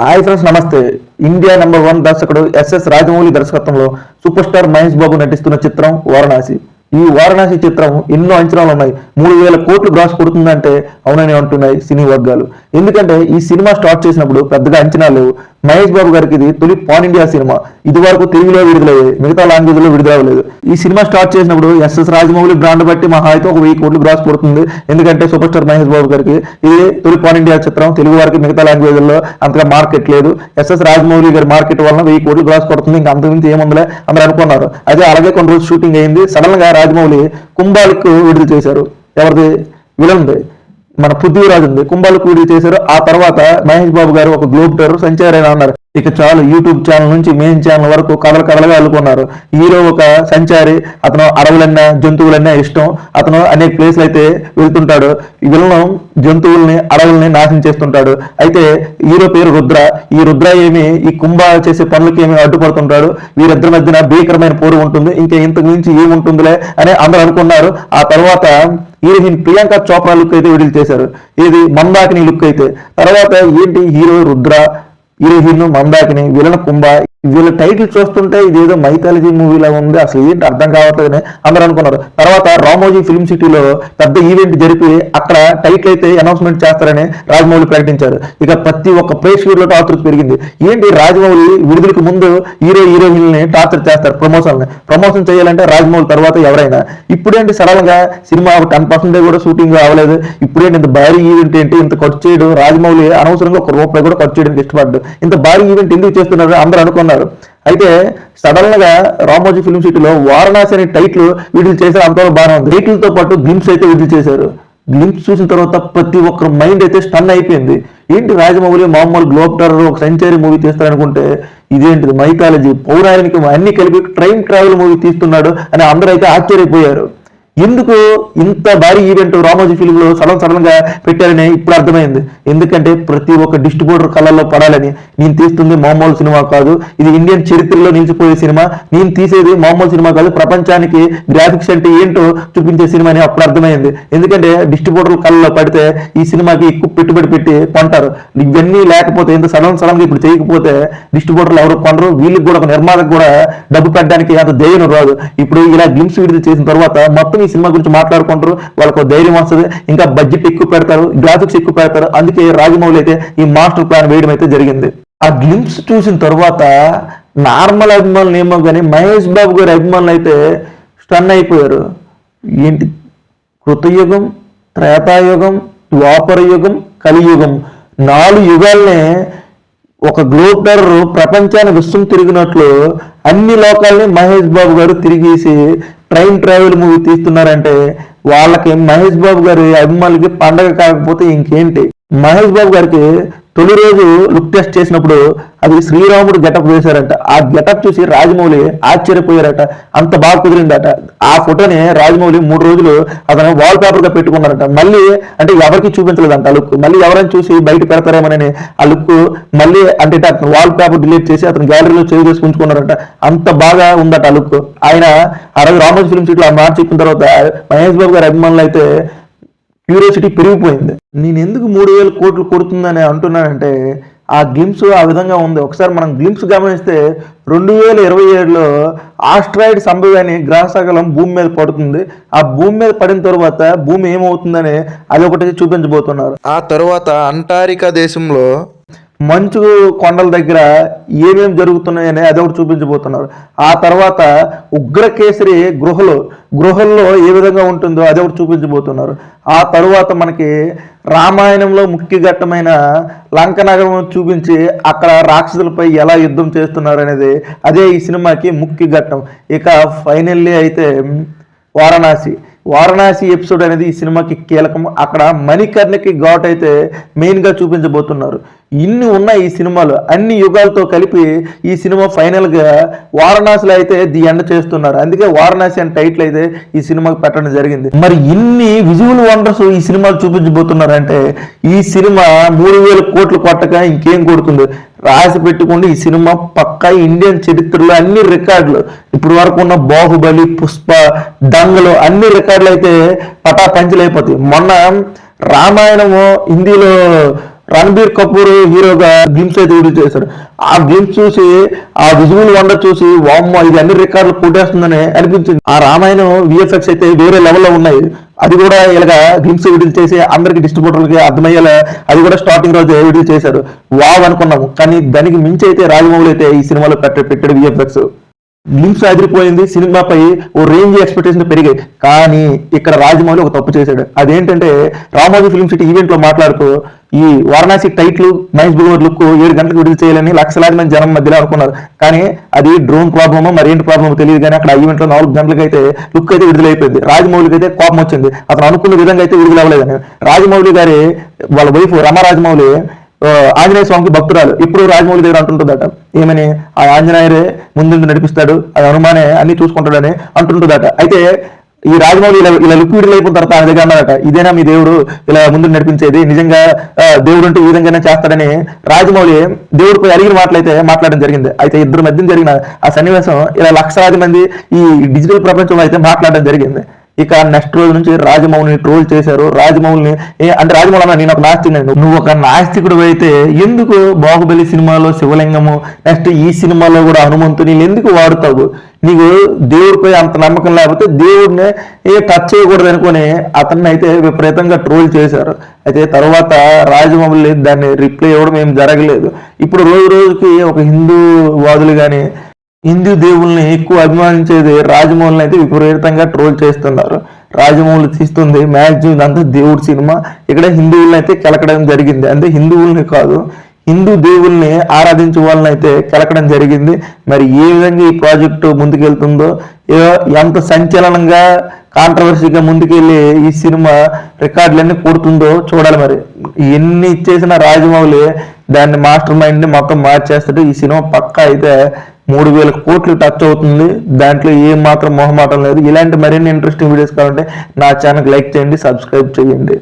Hi friends, నమస్తే. India #1 దర్శకుడు SS Rajamouli దర్శకత్వంలో సూపర్ స్టార్ మహేష్ బాబు నటిస్తున్న చిత్రం వారణాసి. ఈ వారణాసి చిత్రం ఎన్నో అంచనాలు ఉన్నాయి. 3000 కోట్లు గ్రాస్ కొడుతుందంటే అవునని అంటున్నాయి సినీ వర్గాలు. ఎందుకంటే ఈ సినిమా స్టార్ట్ చేసినప్పుడు పెద్దగా అంచనాలు లేవు. మహేష్ బాబు గారికి ఇది తొలి పాన్ ఇండియా సినిమా. ఇది వరకు తెలుగులో విడుదలయ్యాయి, మిగతా లాంగ్వేజ్ లో విడుదలవ్వలేదు. ఈ సినిమా స్టార్ట్ చేసినప్పుడు ఎస్ఎస్ రాజమౌళి బ్రాండ్ బట్టి మహా అయితే ఒక 1000 కోట్లు గ్రాస్ కొడుతుంది. ఎందుకంటే సూపర్ స్టార్ మహేష్ బాబు గారికి ఇది తొలి పాన్ ఇండియా చిత్రం. తెలుగు వారికి మిగతా లాంగ్వేజ్ లో అంతగా మార్కెట్ లేదు. ఎస్ఎస్ రాజమౌళి గారి మార్కెట్ వలన 1000 కోట్లు గ్రాస్ కొడుతుంది. ఇంకా అంతకుమించి ఏముందిలే అందరూ అనుకున్నారు. అదే అలాగే కొన్ని రోజులు షూటింగ్ అయింది. సడన్ గా రాజమౌళి కుంభాలకు విడుదల చేశారు. ఎవరిది? విలన్ది, మన పృథ్వీరాజ్ ఉంది. కుంభాలకు విడుదల చేశారు. ఆ తర్వాత మహేష్ బాబు గారు ఒక గ్లోబ్ టూర్ సంచారి అన్నారు. ఇక చాలు, యూట్యూబ్ ఛానల్ నుంచి మెయిన్ ఛానల్ వరకు కథలుగా అల్లుకున్నారు. హీరో ఒక సంచారి, అతను అడవులన్నా జంతువులన్నా ఇష్టం. అతను అనేక ప్లేస్లు అయితే వెళ్తుంటాడు. విలనం జంతువుల్ని అడవుల్ని నాశనం చేస్తుంటాడు. అయితే హీరో పేరు రుద్ర. ఈ రుద్ర ఏమి ఈ కుంభ చేసే పనులకి ఏమి అడ్డుపడుతుంటాడు. వీరిద్దరి మధ్యన భీకరమైన పోరు ఉంటుంది. ఇంకా ఇంతకు మించి ఏముంటుందిలే అని అందరూ అనుకున్నారు. ఆ తర్వాత హీరోయిన్ ప్రియాంక చోప్రా లుక్ అయితే విడుదల చేశారు. ఇది మందాకిని లుక్ అయితే. తర్వాత ఏంటి, hero Rudra, heroine Mandakini, villain Kumbha. వీళ్ళ టైటిల్ చూస్తుంటే ఇదేదో మైథాలజీ మూవీలా ఉంది, అసలు ఏంటి అర్థం కావట్లేదని అందరూ అనుకున్నారు. తర్వాత రామోజీ ఫిల్మ్ సిటీలో పెద్ద ఈవెంట్ జరిపి అక్కడ టైటిల్ అయితే అనౌన్స్మెంట్ చేస్తారని రాజమౌళి ప్రకటించారు. ఇక ప్రతి ఒక్క ప్రేక్షకుల్లో ఆతృత పెరిగింది. ఏంటి, రాజమౌళి విడుదలకు ముందు హీరోయిన్ని టార్చర్ చేస్తారు. ప్రమోషన్ చేయాలంటే రాజమౌళి తర్వాత ఎవరైనా. ఇప్పుడేంటి సడన్ గా సినిమా 10% కూడా షూటింగ్ అవ్వలేదు. ఇప్పుడేంటి ఇంత భారీ ఈవెంట్ ఏంటి, ఇంత ఖర్చు చేయడం? రాజమౌళి అనవసరంగా ₹1 కూడా ఖర్చు చేయడానికి ఇష్టపడ్డు. ఇంత భారీ ఈవెంట్ ఎందుకు చేస్తున్నారు అందరూ అనుకున్నారు. అయితే సడన్ గా రామోజీ ఫిల్మ్ సిటీలో వారణాసి అనే టైటిల్ విడుదల చేశారు. అంతవరకు బాగానే ఉంది. టైటిల్ తో పాటు గ్లింప్స్ అయితే విడుదల చేశారు. గ్లింప్స్ చూసిన తర్వాత ప్రతి ఒక్కరు మైండ్ అయితే స్టన్ అయిపోయింది. ఏంటి, రాజమౌళి మామూలు గ్లోబ్ టర్రర్ ఒక సెంచరీ మూవీ తీస్తారనుకుంటే ఇదేంటిది మైథాలజీ పౌరాణికం అన్ని కలిపి ట్రైన్ ట్రావెల్ మూవీ తీస్తున్నాడు అని అందరూ అయితే ఆశ్చర్యపోయారు. ఎందుకు ఇంత భారీ ఈవెంట్ రామోజీ ఫిల్మ్ లో సడన్ గా పెట్టారని ఇప్పుడు అర్థమైంది. ఎందుకంటే ప్రతి ఒక్క డిస్ట్రిబ్యూటర్ కళ్ళల్లో పడాలని. నేను తీస్తుంది మామూలు సినిమా కాదు, ఇది ఇండియన్ చరిత్రలో నిలిచిపోయే సినిమా. నేను తీసేది మామూలు సినిమా కాదు, ప్రపంచానికి గ్రాఫిక్స్ అంటే ఏంటో చూపించే సినిమా అని అప్పుడు అర్థమైంది. ఎందుకంటే డిస్ట్రిబ్యూటర్ కళ్ళలో పడితే ఈ సినిమాకి ఎక్కువ పెట్టుబడి పెట్టి కొంటారు. ఇవన్నీ లేకపోతే ఇంత సడన్ గా ఇప్పుడు చేయకపోతే డిస్ట్రిబ్యూటర్లు ఎవరు కొనరు. వీళ్ళకి కూడా ఒక నిర్మాతకు కూడా డబ్బు పెట్టడానికి అంత ధైర్యం రాదు. ఇప్పుడు ఇలా గ్లిమ్స్ విడుదల చేసిన తర్వాత మొత్తం ఈ సినిమా గురించి మాట్లాడుకుంటారు. వాళ్ళకు ధైర్యం వస్తుంది. ఇంకా బడ్జెట్ ఎక్కువ పెడతారు, గ్రాఫిక్స్ ఎక్కువ పెడతారు. అందుకే రాజమౌళి అయితే ఈ మాస్టర్ ప్లాన్ వేయడం అయితే జరిగింది. ఆ గ్లిమ్స్ చూసిన తర్వాత నార్మల్ అభిమానులు ఏమో కానీ మహేష్ బాబు గారి అభిమానులు అయితే స్టన్ అయిపోయారు. ఏంటి, కృతయుగం, త్రేతాయుగం, ద్వాపర యుగం, కలియుగం, 4 యుగాల్నే ఒక గ్లోబ్ టర్రర్ ప్రపంచాన్ని విశ్వం తిరిగినట్లు అన్ని లోకాలని మహేష్ బాబు గారు తిరిగేసి ట్రైన్ ట్రావెల్ మూవీ తీస్తున్నారంటే వాళ్ళకి మహేష్ బాబు గారి అభిమానులకి పండగ కాకపోతే ఇంకేంటి. మహేష్ బాబు గారికి తొలి రోజు లుక్ టెస్ట్ చేసినప్పుడు అది శ్రీరాముడు గెటప్ వేశారంట. ఆ గెటప్ చూసి రాజమౌళి ఆశ్చర్యపోయారట. అంత బాగా కుదిరిందట. ఆ ఫోటోని రాజమౌళి 3 రోజులు అతను వాల్ పేపర్ గా పెట్టుకున్నారట. మళ్ళీ అంటే ఎవరికి చూపించలేదంట ఆ లుక్. మళ్ళీ ఎవరైనా చూసి బయట పెడతారేమోనని ఆ లుక్ మళ్ళీ అంటే వాల్ పేపర్ డిలీట్ చేసి అతను గ్యాలరీలో సేవ్ చేసి ఉంచుకున్నారట. అంత బాగా ఉందట ఆ లుక్. ఆయన ఆ రోజు రామోజీ ఫిల్మ్ సిటీలో ఆ మాట చెప్పిన తర్వాత మహేష్ బాబు గారి అభిమానులు అయితే క్యూరియాసిటీ పెరిగిపోయింది. నేను ఎందుకు 3000 కోట్లు కొడుతుందని అంటున్నానంటే ఆ గ్లిమ్స్ ఆ విధంగా ఉంది. ఒకసారి మనం గ్లిమ్స్ గమనిస్తే 2027లో ఆస్ట్రాయిడ్ సంభవాన్ని గ్రహశకలం భూమి మీద పడుతుంది. ఆ భూమి మీద పడిన తర్వాత భూమి ఏమవుతుందని అది ఒకటి చూపించబోతున్నారు. ఆ తర్వాత అంటార్కిటికా దేశంలో మంచు కొండల దగ్గర ఏమేమి జరుగుతున్నాయని అదొకటి చూపించబోతున్నారు. ఆ తర్వాత ఉగ్రకేసరి గృహల్లో ఏ విధంగా ఉంటుందో అదొకటి చూపించబోతున్నారు. ఆ తరువాత మనకి రామాయణంలో ముఖ్య ఘట్టమైన లంక నగరం చూపించి అక్కడ రాక్షసులపై ఎలా యుద్ధం చేస్తున్నారు అనేది అదే ఈ సినిమాకి ముఖ్య ఘట్టం. ఇక ఫైనల్లీ అయితే వారణాసి ఎపిసోడ్ అనేది ఈ సినిమాకి కీలకం. అక్కడ మణికర్ణికి ఘాట్ అయితే మెయిన్గా చూపించబోతున్నారు. ఇన్ని ఉన్నాయి ఈ సినిమాలు, అన్ని యుగాలతో కలిపి ఈ సినిమా ఫైనల్గా వారణాసిలో అయితే ది ఎండ్ చేస్తున్నారు. అందుకే వారణాసి అనే టైటిల్ అయితే ఈ సినిమాకి పెట్టడం జరిగింది. మరి ఇన్ని విజువల్ వండర్స్ ఈ సినిమాలు చూపించబోతున్నారంటే ఈ సినిమా 3000 కోట్లు కొట్టక ఇంకేం కొడుతుంది రాసి పెట్టుకోండి. ఈ సినిమా పక్కా ఇండియన్ చరిత్రలో అన్ని రికార్డులు, ఇప్పుడు వరకు ఉన్న బాహుబలి, పుష్ప, దంగలు అన్ని రికార్డులు అయితే పటాపంచలైపోతాయి. మొన్న రామాయణము హిందీలో రణబీర్ కపూర్ హీరోగా గ్లిమ్స్ అయితే విడుదల చేశారు. ఆ గ్లిమ్స్ చూసి, ఆ విజువల్ వండర్ చూసి, వామ్మో ఇది అన్ని రికార్డులు కొట్టేస్తుందని అనిపించింది. ఆ రామాయణం విఎఫ్ఎక్స్ అయితే వేరే లెవెల్లో ఉన్నాయి. అది కూడా ఇలాగా గ్లిమ్స్ విడుదల చేసి అందరికి డిస్ట్రిబ్యూటర్లకి అర్థమయ్యేలా అది కూడా స్టార్టింగ్ రోజు విడుదల చేశారు. వావ్ అనుకున్నాము. కానీ దానికి మించి అయితే రాజమౌళి అయితే ఈ సినిమాలో పెట్టాడు విఎఫ్ఎక్స్. గ్లిమ్స్ అదిరిపోయింది. సినిమాపై ఓ రేంజ్ ఎక్స్పెక్టేషన్ పెరిగాయి. కానీ ఇక్కడ రాజమౌళి ఒక తప్పు చేశాడు. అదేంటంటే రామోజీ ఫిల్మ్ సిటీ ఈవెంట్ లో మాట్లాడుతూ ఈ వారణాసి టైట్లు మహేష్ బాబు లుక్ 7 గంటలకు విడుదల చేయాలని లక్షలాది మంది జనం మధ్యలో అనుకున్నారు. కానీ అది డ్రోన్ ప్రాబ్లమో మరేంటి ప్రాబ్లమో తెలియదు. కానీ అక్కడ ఈవెంట్ లో 4 గంటలకు అయితే లుక్ అయితే విడుదలైపోయింది. రాజమౌళికి అయితే కోపం వచ్చింది. అతను అనుకున్న విధంగా అయితే విడుదల అవ్వలేదని. రాజమౌళి గారి వాళ్ళ వైఫ్ రమా రాజమౌళి ఆంజనేయ స్వామికి భక్తురాలు. ఇప్పుడు రాజమౌళి దగ్గర అంటుంటుందట, ఏమని ఆ ఆంజనేయరే ముందు నడిపిస్తాడు, అది హనుమానే అన్ని చూసుకుంటాడని అంటుంటుందట. అయితే ఈ రాజమౌళి ఇలా లుక్ విడుదల అయిపోయిన తర్వాత ఆయన దగ్గర అన్నారట, ఇదేనా మీ దేవుడు ఇలా ముందు నడిపించేది, నిజంగా దేవుడు అంటే ఈ విధంగానే చేస్తాడని రాజమౌళి దేవుడిపై అడిగిన మాటలైతే మాట్లాడడం జరిగింది. అయితే ఇద్దరు మధ్య జరిగిన ఆ సన్నివేశం ఇలా లక్షలాది మంది ఈ డిజిటల్ ప్రపంచంలో అయితే మాట్లాడడం జరిగింది. ఇక నెక్స్ట్ రోజు నుంచి రాజమౌళిని ట్రోల్ చేశారు. రాజమౌళిని అంటే రాజమౌళి అన్న నేను ఒక నాస్తికుడు, నువ్వు ఒక నాస్తికుడు అయితే ఎందుకు బాహుబలి సినిమాలో శివలింగము, నెక్స్ట్ ఈ సినిమాలో కూడా హనుమంతుని ఎందుకు వాడుతావు? నీకు దేవుడిపై అంత నమ్మకం లేకపోతే దేవుడిని టచ్ చేయకూడదు అనుకుని అతన్ని అయితే విపరీతంగా ట్రోల్ చేశారు. అయితే తర్వాత రాజమౌళి దాన్ని రిప్లై ఇవ్వడం ఏం జరగలేదు. ఇప్పుడు రోజు రోజుకి ఒక హిందూ వాదులు కానీ హిందూ దేవుల్ని ఎక్కువ అభిమానించేది రాజమౌళిని అయితే విపరీతంగా ట్రోల్ చేస్తున్నారు. రాజమౌళి తీస్తుంది మ్యాక్సిమం అంతా దేవుడి సినిమా. ఇక్కడ హిందువుల్ని అయితే కెలకడం జరిగింది. అంటే హిందువుల్ని కాదు, హిందూ దేవుల్ని ఆరాధించే వాళ్ళని అయితే కెలకడం జరిగింది. మరి ఏ విధంగా ఈ ప్రాజెక్టు ముందుకెళ్తుందో, ఎంత సంచలనంగా కాంట్రవర్సీగా ముందుకెళ్ళి ఈ సినిమా రికార్డులన్నీ కొడుతుందో చూడాలి. మరి ఎన్ని ఇచ్చేసిన రాజమౌళి దాన్ని మాస్టర్ మైండ్ ని మొత్తం మార్చేస్తాడు. ఈ సినిమా పక్కా అయితే 3000 కోట్లు టచ్ అవుతుంది. దాంట్లో ఏం మాత్రం మొహమాటం లేదు. ఇలాంటి మరిన్ని ఇంట్రెస్టింగ్ వీడియోస్ కావాలంటే నా ఛానల్కి లైక్ చేయండి, సబ్స్క్రైబ్ చేయండి.